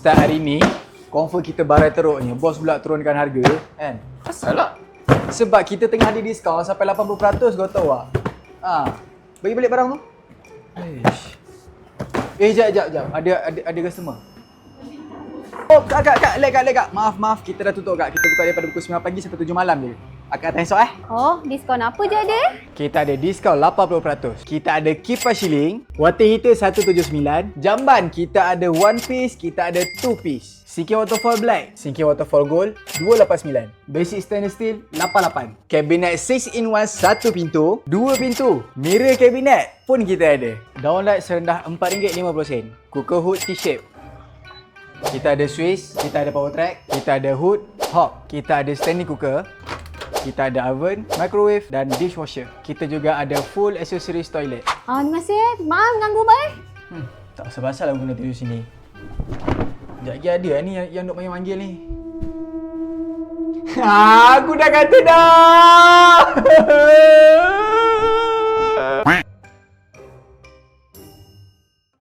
start hari ni, confirm kita barai teruknya. Bos pula turunkan harga kan. Asal lah. Sebab kita tengah ada diskaun sampai 80% kau tahu tak? Bagi balik barang tu. Jap. Ada customer. Oh, kak, lek. Maaf, kita dah tutup kak. Kita buka daripada pukul 9 pagi sampai 7 malam je. Akak datang esok Oh, diskaun apa je ada? Kita ada diskaun 80%. Kita ada kipas shilling, water heater 179, jamban kita ada one piece, kita ada two piece. Sinking waterfall black, sinking waterfall gold 289. Basic stainless steel 88. Kabinet 6 in 1 1 pintu, 2 pintu. Mirror kabinet pun kita ada. Downlight serendah RM4.50. Cooker hood T-shape. Kita ada Swiss, kita ada power track, kita ada hood, hob, kita ada standing cooker, kita ada oven, microwave dan dishwasher. Kita juga ada full accessories toilet. Terima kasih. Maaf ganggu bye. Tak pasal-pasal aku kena tidur sini. Sekejap lagi ada ni yang duk manggil-manggil ni. Aku dah kata dah!